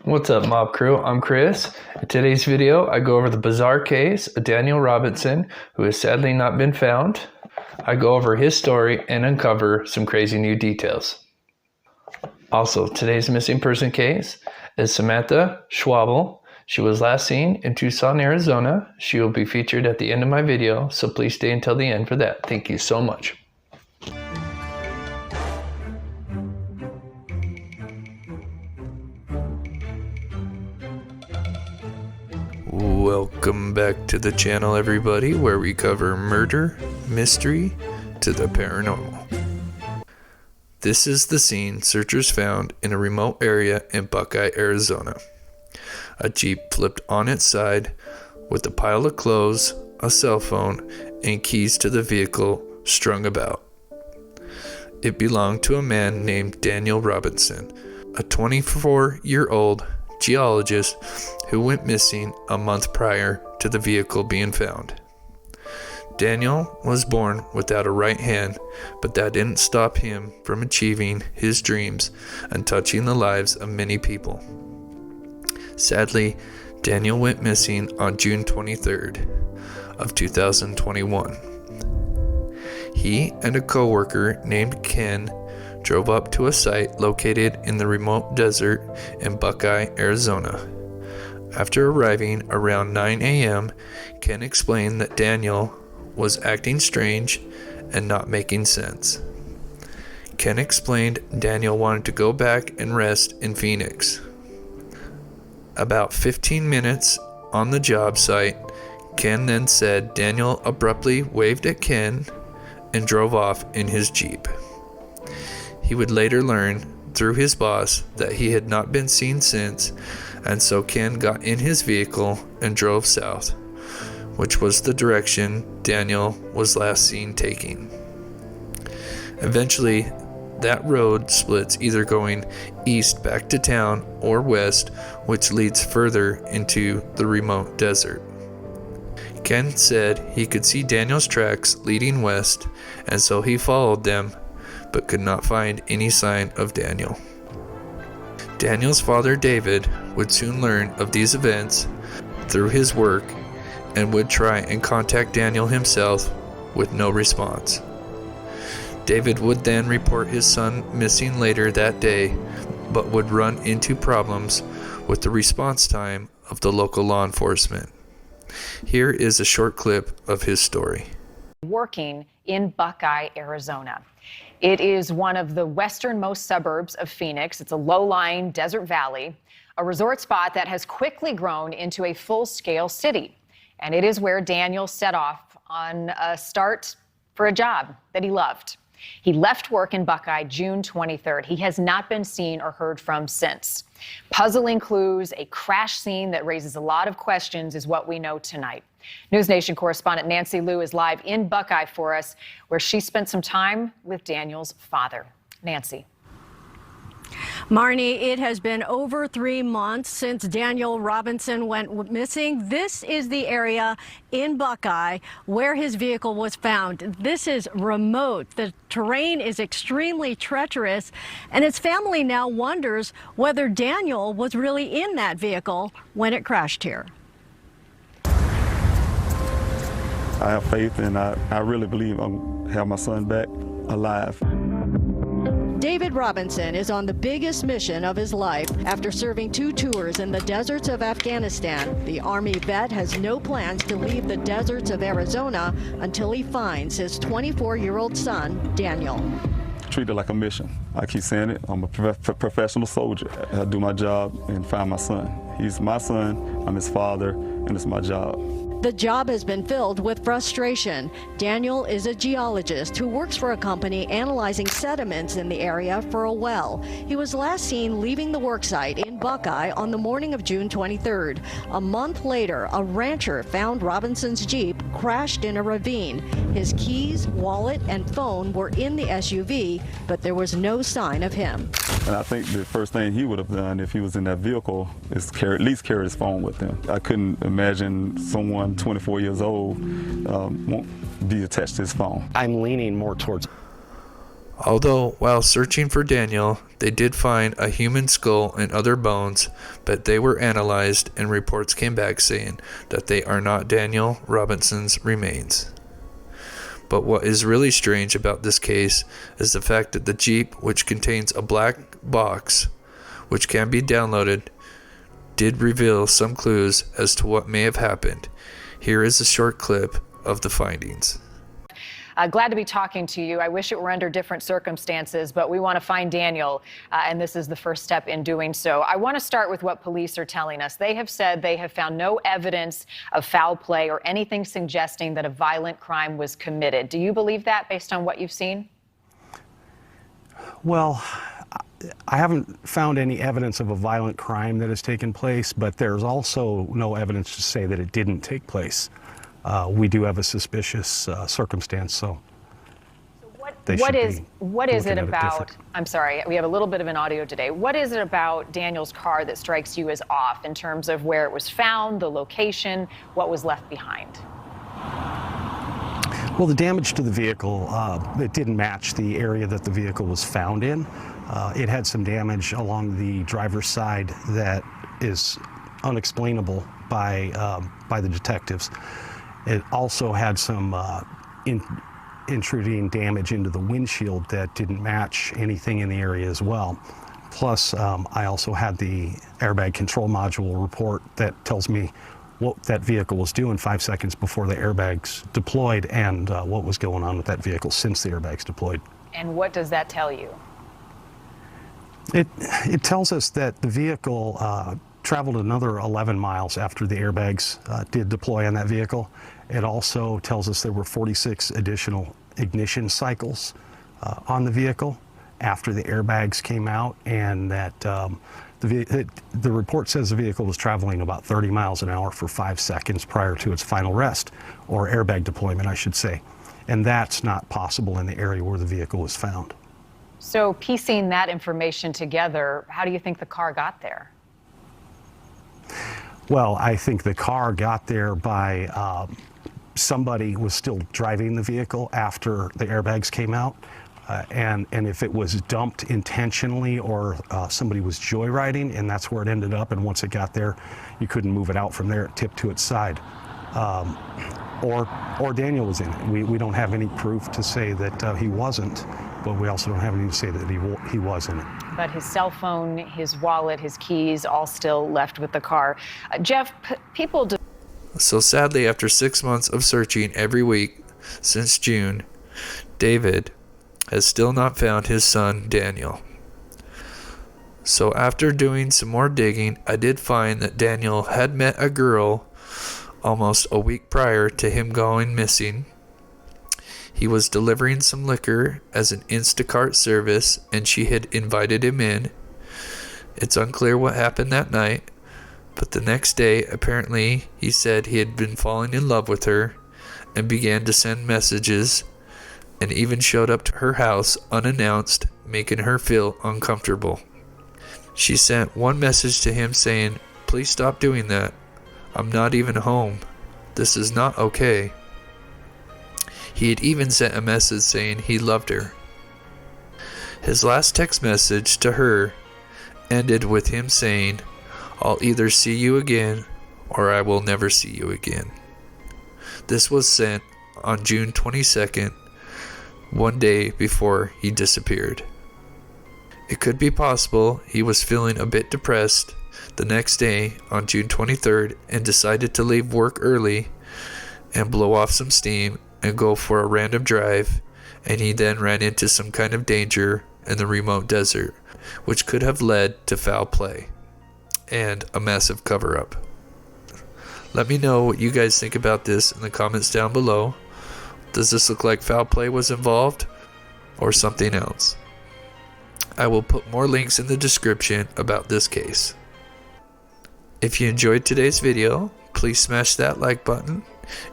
What's up, Mob Crew? I'm Chris. In today's video, I go over the bizarre case of Daniel Robinson, who has sadly not been found. I go over his story and uncover some crazy new details. Also, today's missing person case is Samantha Schwabel. She was last seen in Tucson, Arizona. She will be featured at the end of my video, so please stay until the end for that. Thank you so much. Welcome back to the channel, everybody, where we cover murder, mystery, to the paranormal. This is the scene searchers found in a remote area in Buckeye, Arizona. A Jeep flipped on its side with a pile of clothes, a cell phone, and keys to the vehicle strung about. It belonged to a man named Daniel Robinson, a 24-year-old geologist who went missing a month prior to the vehicle being found. Daniel was born without a right hand, but that didn't stop him from achieving his dreams and touching the lives of many people. Sadly, Daniel went missing on June 23rd of 2021. He and a co-worker named Ken drove up to a site located in the remote desert in Buckeye, Arizona. After arriving around 9 a.m., Ken explained that Daniel was acting strange and not making sense. Ken explained Daniel wanted to go back and rest in Phoenix. About 15 minutes on the job site, Ken then said Daniel abruptly waved at Ken and drove off in his Jeep. He would later learn through his boss that he had not been seen since, and so Ken got in his vehicle and drove south, which was the direction Daniel was last seen taking. Eventually, that road splits, either going east back to town or west, which leads further into the remote desert. Ken said he could see Daniel's tracks leading west, and so he followed them, but could not find any sign of Daniel. Daniel's father, David, would soon learn of these events through his work and would try and contact Daniel himself with no response. David would then report his son missing later that day, but would run into problems with the response time of the local law enforcement. Here is a short clip of his story. Working in Buckeye, Arizona. It is one of the westernmost suburbs of Phoenix. It's a low-lying desert valley, a resort spot that has quickly grown into a full-scale city. And it is where Daniel set off on a start for a job that he loved. He left work in Buckeye June 23rd. He has not been seen or heard from since. Puzzling clues, a crash scene that raises a lot of questions is what we know tonight. News Nation correspondent Nancy Liu is live in Buckeye for us, where she spent some time with Daniel's father. Nancy. Marnie, it has been over 3 months since Daniel Robinson went missing. This is the area in Buckeye where his vehicle was found. This is remote. The terrain is extremely treacherous, and his family now wonders whether Daniel was really in that vehicle when it crashed here. I have faith, and I really believe I'll have my son back alive. David Robinson is on the biggest mission of his life. After serving 2 tours in the deserts of Afghanistan, the Army vet has no plans to leave the deserts of Arizona until he finds his 24-year-old son, Daniel. Treat it like a mission. I keep saying it, I'm a professional soldier. I do my job and find my son. He's my son, I'm his father, and it's my job. The job has been filled with frustration. Daniel is a geologist who works for a company analyzing sediments in the area for a well. He was last seen leaving the worksite in Buckeye on the morning of June 23rd. A month later, a rancher found Robinson's Jeep crashed in a ravine. His keys, wallet, and phone were in the SUV, but there was no sign of him. And I think the first thing he would have done if he was in that vehicle is at least carry his phone with him. I couldn't imagine someone 24 years old won't be attached to his phone. I'm leaning more towards. Although, while searching for Daniel, they did find a human skull and other bones, but they were analyzed and reports came back saying that they are not Daniel Robinson's remains. But what is really strange about this case is the fact that the Jeep, which contains a black box, which can be downloaded, did reveal some clues as to what may have happened. Here is a short clip of the findings. Glad to be talking to you. I wish it were under different circumstances, but we want to find Daniel, and this is the first step in doing so. I want to start with what police are telling us. They have said they have found no evidence of foul play or anything suggesting that a violent crime was committed. Do you believe that based on what you've seen? Well, I haven't found any evidence of a violent crime that has taken place, but there's also no evidence to say that it didn't take place. We do have a suspicious circumstance, so what is it about? I'm sorry, we have a little bit of an audio today. What is it about Daniel's car that strikes you as off in terms of where it was found, the location, what was left behind? Well, the damage to the vehicle, it didn't match the area that the vehicle was found in. It had some damage along the driver's side that is unexplainable by the detectives. It also had some intruding damage into the windshield that didn't match anything in the area as well. Plus, I also had the airbag control module report that tells me what that vehicle was doing 5 seconds before the airbags deployed and what was going on with that vehicle since the airbags deployed. And what does that tell you? It tells us that the vehicle traveled another 11 miles after the airbags did deploy on that vehicle. It also tells us there were 46 additional ignition cycles on the vehicle after the airbags came out, and that the report says the vehicle was traveling about 30 miles an hour for 5 seconds prior to its final rest, or airbag deployment, I should say. And that's not possible in the area where the vehicle was found. So piecing that information together, how do you think the car got there? Well, I think the car got there by somebody was still driving the vehicle after the airbags came out. And if it was dumped intentionally or somebody was joyriding and that's where it ended up, and once it got there, you couldn't move it out from there, it tipped to its side. Or Daniel was in it. We don't have any proof to say that he wasn't, but we also don't have any to say that he was in it. But his cell phone, his wallet, his keys, all still left with the car. Jeff, people do. So sadly, after 6 months of searching every week since June, David has still not found his son, Daniel. So after doing some more digging, I did find that Daniel had met a girl almost a week prior to him going missing. He was delivering some liquor as an Instacart service, and she had invited him in. It's unclear what happened that night, but the next day, apparently, he said he had been falling in love with her and began to send messages and even showed up to her house unannounced, making her feel uncomfortable. She sent one message to him saying, "Please stop doing that. I'm not even home. This is not okay." He had even sent a message saying he loved her. His last text message to her ended with him saying, "I'll either see you again or I will never see you again." This was sent on June 22nd, one day before he disappeared. It could be possible he was feeling a bit depressed the next day on June 23rd and decided to leave work early and blow off some steam and go for a random drive, and he then ran into some kind of danger in the remote desert, which could have led to foul play and a massive cover-up. Let me know what you guys think about this in the comments down below. Does this look like foul play was involved or something else? I will put more links in the description about this case. If you enjoyed today's video, please smash that like button.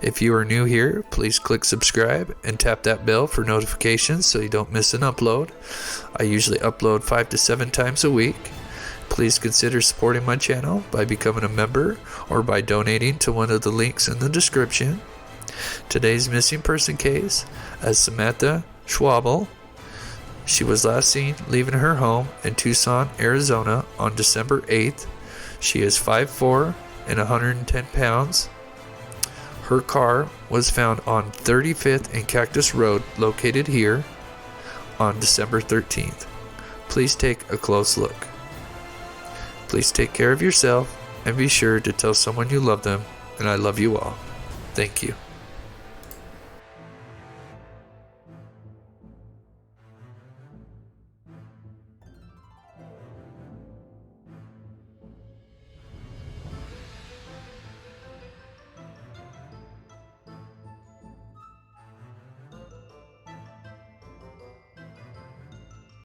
If you are new here, please click subscribe and tap that bell for notifications so you don't miss an upload. I usually upload 5 to 7 times a week. Please consider supporting my channel by becoming a member or by donating to one of the links in the description. Today's missing person case, as Samantha Schwabel She was last seen leaving her home in Tucson, Arizona on December 8th. She is 5'4" and 110 pounds. Her car was found on 35th and Cactus Road, located here, on December 13th. Please take a close look. Please take care of yourself and be sure to tell someone you love them, and I love you all. Thank you.